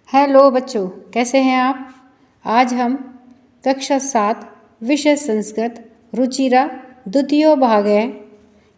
Hello बच्चों, कैसे हैं आप। आज हम कक्षा 7 विषय संस्कृत रुचिरा द्वितीय भाग है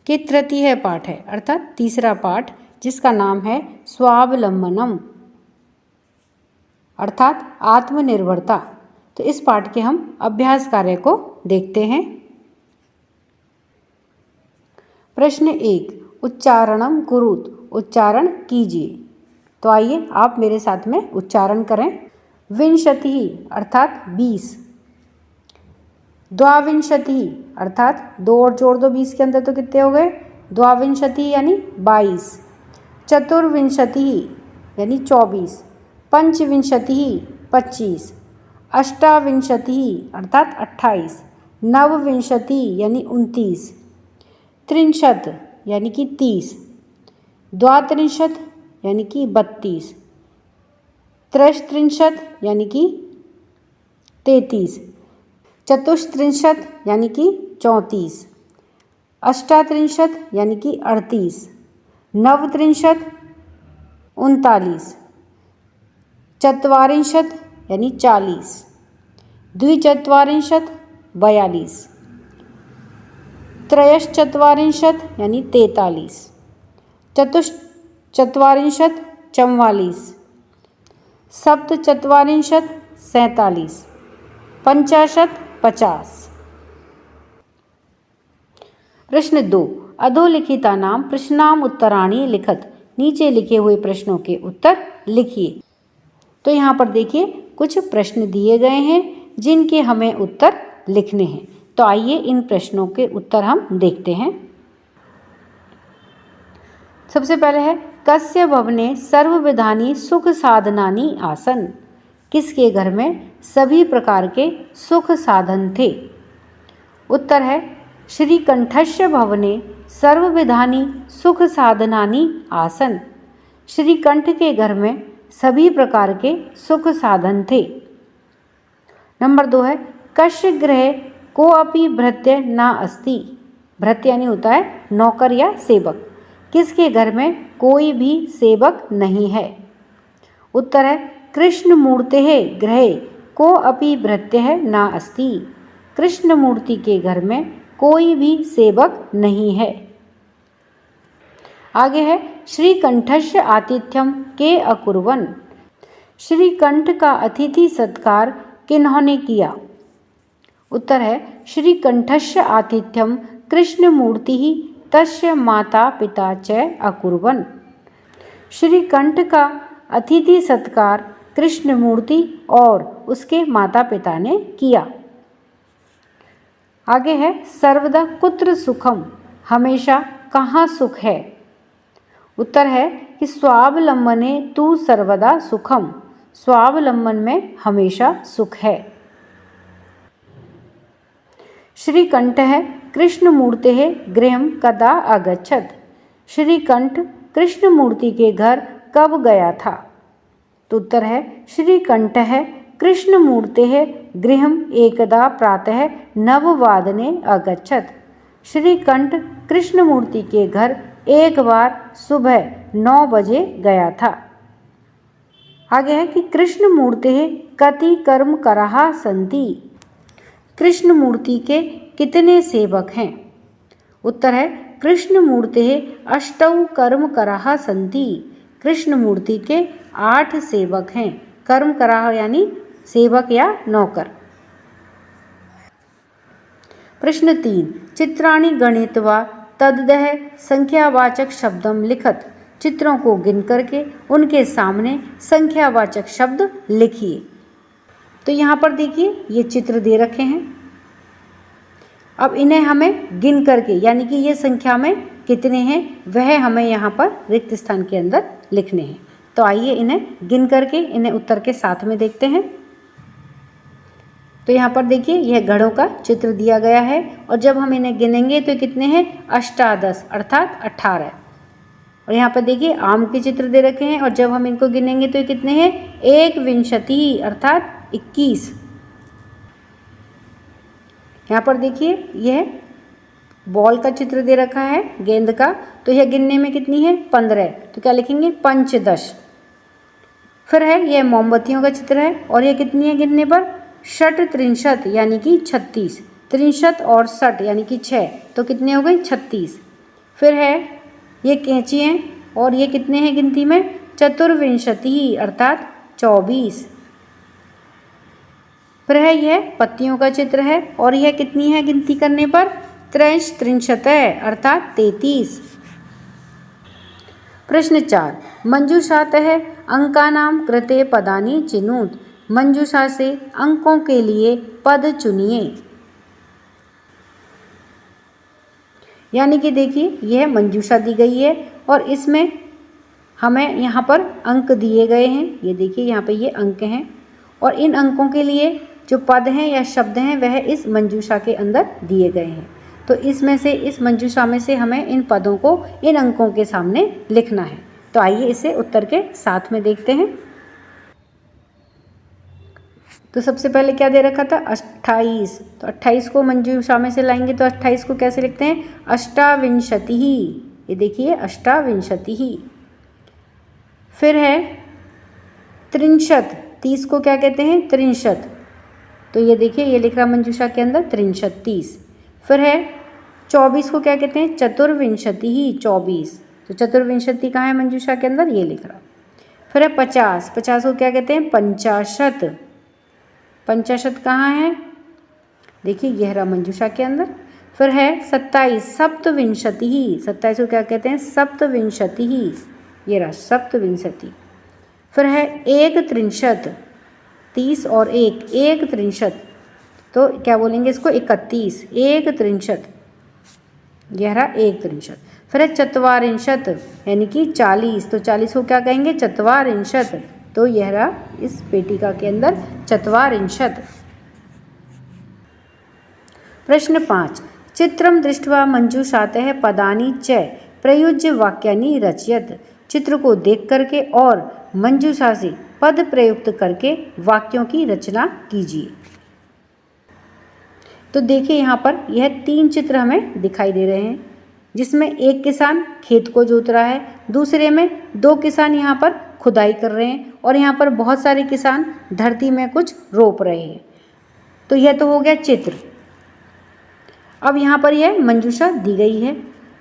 कि तृतीय पाठ है अर्थात तीसरा पाठ, जिसका नाम है स्वावलंबनम अर्थात आत्मनिर्भरता। तो इस पाठ के हम अभ्यास कार्य को देखते हैं। प्रश्न 1, उच्चारणम कुरुत, उच्चारण कीजिए। तो आइए आप मेरे साथ में उच्चारण करें। विंशति अर्थात 20, द्वाविंशति अर्थात 2 और जोड़ दो 20 के अंदर तो कितने हो गए, द्वाविंशति यानी 22, चतुर्विंशति यानी 24, पंचविंशति 25, अष्टाविंशति अर्थात 28, नवविंशति यानी 29, त्रिंशत यानी कि 30, द्वात्रिंशत यानी कि 32, त्रयस्त्रिंशत यानी कि 33, चतुस्त्रिंशत यानी कि 34, अष्टात्रिंशत यानी कि 38, नवत्रिंशत 39, चत्वारिंशत यानी 40, द्विचत्वारिंशत 42, त्रयश्चत्वारिंशत यानी 43, चतुश्चत्वारिंशत 44, सप्तचत्वारिंशत 47, पंचाशत 50। प्रश्न 2, अधोलिखितानां प्रश्नाम उत्तराणि लिखत, नीचे लिखे हुए प्रश्नों के उत्तर लिखिए। तो यहाँ पर देखिए कुछ प्रश्न दिए गए हैं जिनके हमें उत्तर लिखने हैं। तो आइए इन प्रश्नों के उत्तर हम देखते हैं। सबसे पहले है कस्य भवने सर्वविधानि सुख साधनानि आसन, किसके घर में सभी प्रकार के सुख साधन थे। उत्तर है श्रीकंठस्य भवने सर्वविधानि सुख साधनानि आसन, श्रीकंठ के घर में सभी प्रकार के सुख साधन थे। नंबर 2 है कस्य गृहे कोऽपि भृत्य न अस्ति, भृत्य यानी होता है नौकर या सेवक, किसके घर में कोई भी सेवक नहीं है। उत्तर है कृष्ण मूर्ते गृहे कोऽपि भृत्य न अस्ति, कृष्ण मूर्ति के घर में कोई भी सेवक नहीं है। आगे है श्रीकंठस्य आतिथ्यम के अकुर्वन्, श्रीकंठ का अतिथि सत्कार किन्होंने किया। उत्तर है श्रीकंठस्य आतिथ्यम कृष्णमूर्ति ही तस्य माता पिता च अकुर्वन्, श्रीकंठ का अतिथि सत्कार कृष्णमूर्ति और उसके माता पिता ने किया। आगे है सर्वदा कुत्र सुखम, हमेशा कहाँ सुख है। उत्तर है कि स्वावलंबने तु सर्वदा सुखम, स्वावलंबन में हमेशा सुख है। श्रीकंठ है कृष्णमूर्ते गृहं कदा अगच्छत्, श्रीकंठ कृष्णमूर्ति के घर कब गया था। तो उत्तर है श्रीकंठ है कृष्णमूर्ते गृहं एकदा प्रातः 9 वादने अगच्छत्, श्रीकंठ कृष्णमूर्ति के घर एक बार सुबह 9 बजे गया था। आगे है कि कृष्णमूर्ते कति कर्मकराः सन्ति, कृष्णमूर्ति के कितने सेवक हैं। उत्तर है कृष्णमूर्ते अष्टौ कर्मकराः सन्ति, कृष्णमूर्ति के 8 सेवक हैं। कर्मकराः यानी सेवक या नौकर। प्रश्न 3, चित्राणि गणित्वा तद्दः संख्यावाचक शब्दम लिखत, चित्रों को गिन करके उनके सामने संख्यावाचक शब्द लिखिए। तो यहाँ पर देखिए ये चित्र दे रखे हैं, अब इन्हें हमें गिन करके यानी कि ये संख्या में कितने हैं वह हमें यहाँ पर रिक्त स्थान के अंदर लिखने हैं। तो आइए इन्हें गिन करके इन्हें उत्तर के साथ में देखते हैं। तो यहाँ पर देखिए यह घड़ों का चित्र दिया गया है और जब हम इन्हें गिनेंगे तो कितने हैं, अष्टादश अर्थात 18। और यहाँ पर देखिए आम के चित्र दे रखे हैं और जब हम इनको गिनेंगे तो कितने हैं, एक विंशति अर्थात 21। यहाँ पर देखिए यह बॉल का चित्र दे रखा है गेंद का, तो यह गिनने में कितनी है 15, तो क्या लिखेंगे पंचदश। फिर है ये मोमबत्तियों का चित्र है और ये कितनी है गिनने पर, षट त्रिंशत यानी कि 36, त्रिंशत और 60 यानी कि 6, तो कितने हो गए 36। फिर है ये कैंची हैं और ये कितने हैं गिनती में, चतुर्विंशति अर्थात 24। फिर है यह पत्तियों का चित्र है और यह कितनी है गिनती करने पर, त्रिंशत अर्थात 33। प्रश्न 4, मंजूषातः अंकानां कृते पदानि चिनुत, मंजूषा से अंकों के लिए पद चुनिए। यानी कि देखिए यह मंजूषा दी गई है और इसमें हमें यहाँ पर अंक दिए गए हैं, ये देखिए यहाँ पे ये अंक हैं और इन अंकों के लिए जो पद हैं या शब्द हैं वह इस मंजूषा के अंदर दिए गए हैं। तो इसमें से, इस मंजूषा में से हमें इन पदों को इन अंकों के सामने लिखना है। तो आइए इसे उत्तर के साथ में देखते हैं। तो सबसे पहले क्या दे रखा था, 28, तो 28 को मंजूषा में से लाएंगे तो 28 को कैसे लिखते हैं, अष्टाविंशति, ये देखिए अष्टाविंशति। फिर है त्रिंशत, 30 को क्या कहते हैं, त्रिंशत, तो ये देखिए ये लिख रहा मंजूषा के अंदर त्रिंशत 30। फिर है 24 को क्या कहते हैं, चतुर्विंशति 24, तो चतुर्विंशति कहाँ है मंजूषा के अंदर, ये लिख रहा। फिर है 50, 50 को क्या कहते हैं, पंचाशत, पंचाशत कहाँ है, देखिए यह रहा मंजूषा के अंदर। फिर है 27, सप्तविंशति, 27 को क्या कहते हैं, सप्तविंशति, ये रहा सप्तविंशति। फिर है एक त्रिंशत, 30 और 1, एक त्रिंशत, तो क्या बोलेंगे इसको, 31, एक त्रिंशत, यह रहा एक त्रिंशत। फिर है चत्वारिंशत यानी कि 40, तो 40 को क्या कहेंगे, चत्वारिंशत, तो यह रहा इस पेटिका के अंदर चत्वारिंशत। प्रश्न 5, चित्रम दृष्ट्वा मंजूषातः पदानि च प्रयुज्य वाक्यानि रचयत, चित्र को देख करके और मंजूषा से पद प्रयुक्त करके वाक्यों की रचना कीजिए। तो देखिए यहाँ पर यह 3 चित्र हमें दिखाई दे रहे हैं, जिसमें एक किसान खेत को जोत रहा है, दूसरे में 2 किसान यहाँ पर खुदाई कर रहे हैं और यहाँ पर बहुत सारे किसान धरती में कुछ रोप रहे हैं। तो यह तो हो गया चित्र। अब यहाँ पर यह मंजूषा दी गई है,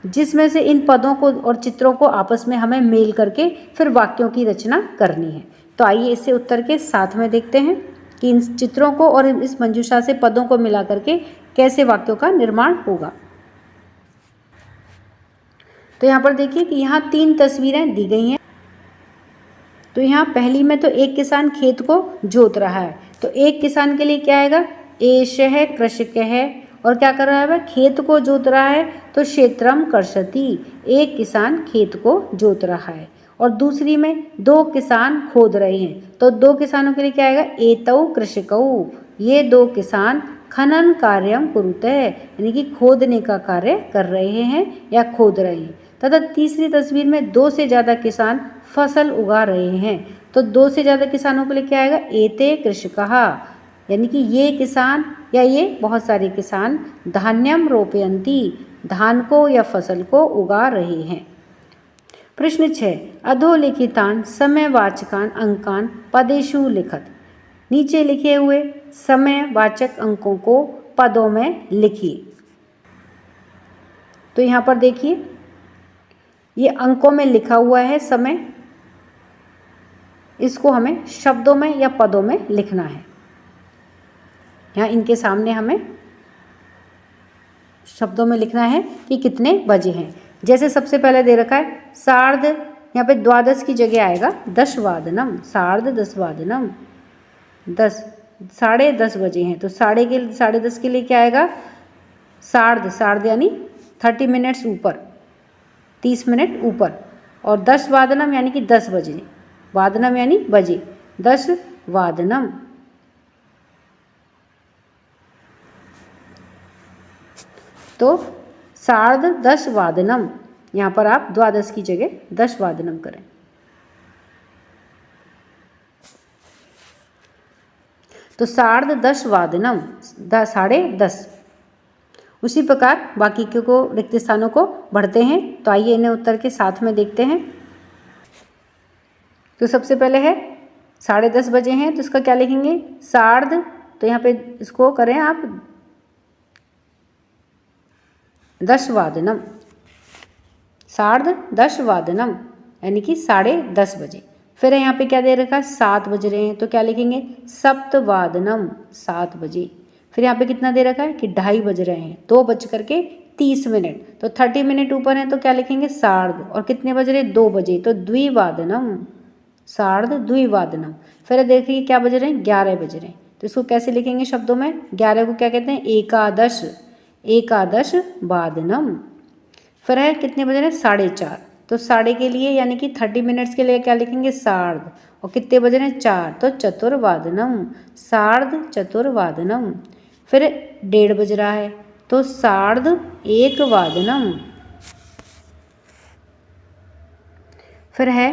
जिसमें से इन पदों को और चित्रों को आपस में हमें मेल करके फिर वाक्यों की रचना करनी है। तो आइए इसे उत्तर के साथ में देखते हैं कि इन चित्रों को और इस मंजूषा से पदों को मिला करके कैसे वाक्यों का निर्माण होगा। तो यहाँ पर देखिए कि यहाँ 3 तस्वीरें दी गई हैं। तो यहाँ पहली में तो एक किसान खेत को जोत रहा है, तो एक किसान के लिए क्या आएगा, एष है कृषक है और क्या कर रहा है वह, खेत को जोत रहा है, तो क्षेत्रम कर्षति, एक किसान खेत को जोत रहा है। और दूसरी में 2 किसान खोद रहे हैं, तो 2 किसानों के लिए क्या आएगा, एतौ कृषकौ, ये 2 किसान खनन कार्यम कुरुते, यानी कि खोदने का कार्य कर रहे हैं या खोद रहे हैं। तथा तीसरी तस्वीर में 2 से ज़्यादा किसान फसल उगा रहे हैं, तो 2 से ज़्यादा किसानों के लिए क्या आएगा, एते कृषकः, यानी कि ये किसान या ये बहुत सारे किसान धान्यम रोपयन्ति, धान को या फसल को उगा रहे हैं। प्रश्न 6, अधोलिखितान समयवाचकान अंकान पदेषु लिखत, नीचे लिखे हुए समयवाचक अंकों को पदों में लिखिए। तो यहाँ पर देखिए ये अंकों में लिखा हुआ है समय, इसको हमें शब्दों में या पदों में लिखना है। यहाँ इनके सामने हमें शब्दों में लिखना है कि कितने बजे हैं। जैसे सबसे पहले दे रखा है सार्ध, यहाँ पे द्वादश की जगह आएगा दशवादनम, सार्ध दशवादनम, 10, 10:30 बजे हैं, तो 10:30 के लिए क्या आएगा, सार्ध, सार्ध यानी 30 मिनट्स ऊपर, 30 मिनट ऊपर, और 10 वादनम यानी कि 10 बजे, वादनम यानी बजे, 10 वादनम। तो 10:30 वादनम, यहाँ पर आप द्वादश की जगह 10 वादनम करें। तो 10:30 वादनम, 10:30। उसी प्रकार बाकी के को रिक्त स्थानों को बढ़ते हैं। तो आइए इन्हें उत्तर के साथ में देखते हैं। तो सबसे पहले है 10:30 बजे हैं तो इसका क्या लिखेंगे? सार्ध, तो यहाँ पे इसको करें आप 10 वादनम, सार्ध 10 वादनम यानी कि 10:30 बजे। फिर यहाँ पे क्या दे रखा है? 7 बज रहे हैं तो क्या लिखेंगे? सप्तवादनम, 7 बजे। फिर यहाँ पे कितना दे रखा है कि 2:30 बज रहे हैं, 2:30 तो 30 मिनट ऊपर है तो क्या लिखेंगे? सार्ध। और कितने बज रहे? 2 बजे, तो द्विवादनम, सार्ध द्विवादनम। फिर देखिए क्या बज रहे हैं? 11 बज रहे हैं तो इसको कैसे लिखेंगे शब्दों में? 11 को क्या कहते हैं? एकादश, एकादश वादनम। फिर है कितने बज रहे हैं? 4:30, तो साढ़े के लिए यानी कि 30 मिनट्स के लिए क्या लिखेंगे? सार्ध। और कितने बज रहे हैं? 4, तो चतुर्वादनम, सार्ध चतुर्वादनम। फिर 1:30 बज रहा है तो सार्ध 1 वादनम। फिर है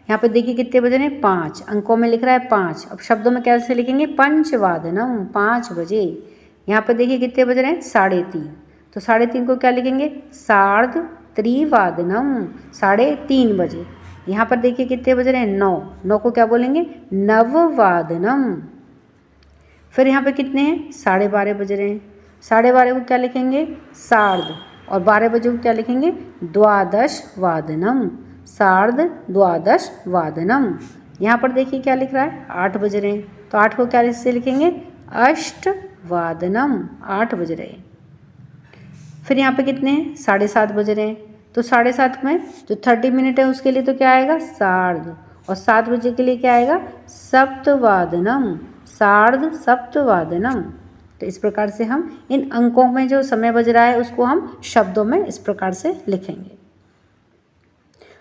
यहाँ पे देखिए कितने बज रहे हैं? 5, अंकों में लिख रहा है 5। अब शब्दों में कैसे लिखेंगे? पंचवादनम, 5 बजे। यहाँ पे देखिए कितने बज रहे हैं? 3:30, तो 3:30 को क्या लिखेंगे? सार्ध त्रिवादनम, 3:30 बजे। यहाँ पर देखिए कितने बज रहे हैं? 9, 9 को क्या बोलेंगे? नववादनम। फिर यहाँ पे कितने हैं? 12:30 बज रहे हैं, 12:30 को क्या लिखेंगे? सार्ध। और 12 बजे को क्या लिखेंगे? द्वादश वादनम, सार्ध द्वादश वादनम। यहाँ पर देखिए क्या लिख रहा है? 8 बज रहे हैं तो 8 को क्या इससे लिखेंगे? अष्ट वादनम, 8 बज रहे हैं। फिर यहाँ पे कितने हैं? 7:30 बज रहे हैं तो 7:30 में जो 30 मिनट है उसके लिए तो क्या आएगा? सार्ध। और 7 बजे के लिए क्या आएगा? सप्तवादनम, सार्ध सप्तवादनम। तो इस प्रकार से हम इन अंकों में जो समय बज रहा है उसको हम शब्दों में इस प्रकार से लिखेंगे।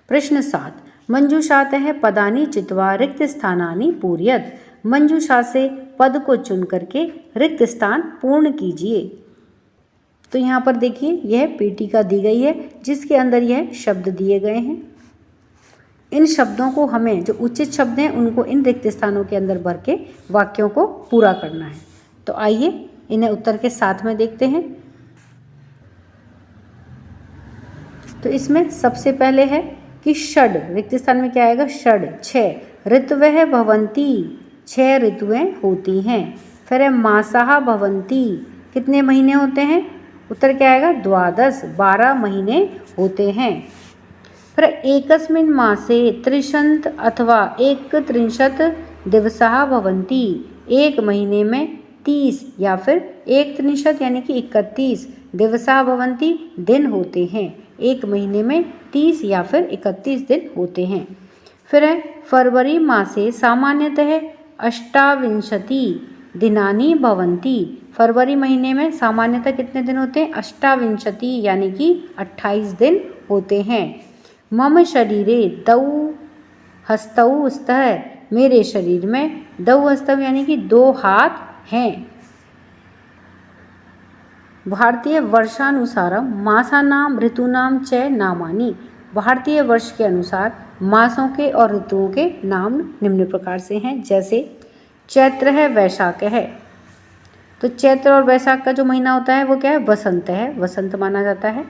प्रश्न 7, मंजूषातः पदानि चित्वा रिक्त स्थानानि पूरयत। मंजूषा से पद को चुन करके रिक्त स्थान पूर्ण कीजिए। तो यहाँ पर देखिए यह पीठिका दी गई है जिसके अंदर यह शब्द दिए गए हैं। इन शब्दों को हमें जो उचित शब्द हैं उनको इन रिक्त स्थानों के अंदर भर के वाक्यों को पूरा करना है। तो आइए इन्हें उत्तर के साथ में देखते हैं। तो इसमें सबसे पहले है कि षड, रिक्त स्थान में क्या आएगा? षड, 6 ऋतवः भवन्ति, 6 ऋतुएं होती हैं। फिर है मासाः भवन्ति, कितने महीने होते हैं? उत्तर क्या आएगा? 12, 12 महीने होते हैं। फिर एकस्मिन् मासे 30 अथवा 31 दिवसाः भवन्ति, एक महीने में 30 या फिर 31 यानी कि 31 दिवसाः भवन्ति, दिन होते हैं। एक महीने में 30 या फिर 31 दिन होते हैं। फिर है फरवरी मासे सामान्यतः 28 दिनानि भवन्ति, फरवरी महीने में सामान्यतः कितने दिन होते हैं? 28 यानी कि 28 दिन होते हैं। मम शरीरे दौ हस्तौ स्तः, मेरे शरीर में दौ हस्तौ यानी कि 2 हाथ हैं। भारतीय वर्षानुसारम मासानाम ऋतूनाम च नामानि, भारतीय वर्ष के अनुसार मासों के और ऋतुओं के नाम निम्न प्रकार से हैं, जैसे चैत्र है, वैशाख है। तो चैत्र और वैशाख का जो महीना होता है वो क्या है? वसंत है, वसंत माना जाता है।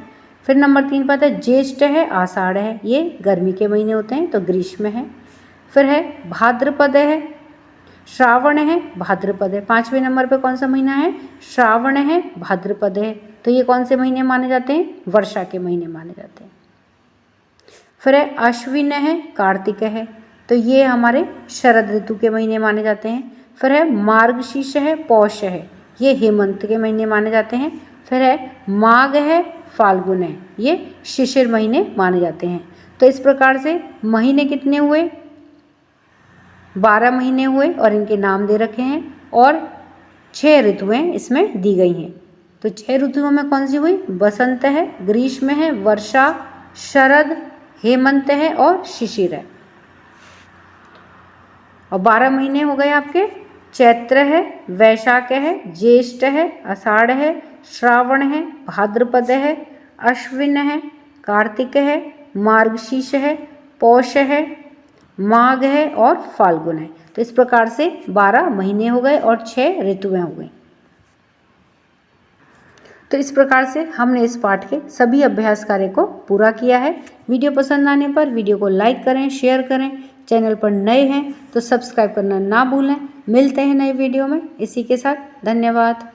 फिर नंबर 3 पर आता है ज्येष्ठ है, आषाढ़ है, ये गर्मी के महीने होते हैं तो ग्रीष्म है। फिर है भाद्रपद है, श्रावण है, भाद्रपद है। 5वें नंबर पे कौन सा महीना है? श्रावण है, भाद्रपद है। तो ये कौन से महीने माने जाते हैं? वर्षा के महीने माने जाते हैं। फिर है अश्विन है, कार्तिक है, तो ये हमारे शरद ऋतु के महीने माने जाते हैं। फिर है मार्गशीर्ष है, पौष है, ये हेमंत के महीने माने जाते हैं। फिर है माघ है, फाल्गुन है, ये शिशिर महीने माने जाते हैं। तो इस प्रकार से महीने कितने हुए? 12 महीने हुए और इनके नाम दे रखे हैं और 6 ऋतुएं इसमें दी गई हैं। तो 6 ऋतुओं में कौन सी हुई? बसंत है, ग्रीष्म है, वर्षा, शरद, हेमंत है और शिशिर है। और 12 महीने हो गए आपके, चैत्र है, वैशाख है, ज्येष्ठ है, आषाढ़ है, श्रावण है, भाद्रपद है, अश्विन है, कार्तिक है, मार्गशीर्ष है, पौष है, माघ है और फाल्गुन है। तो इस प्रकार से 12 महीने हो गए और 6 ऋतुएं हो गई। तो इस प्रकार से हमने इस पाठ के सभी अभ्यास कार्य को पूरा किया है। वीडियो पसंद आने पर वीडियो को लाइक करें, शेयर करें, चैनल पर नए हैं तो सब्सक्राइब करना ना भूलें। मिलते हैं नए वीडियो में। इसी के साथ धन्यवाद।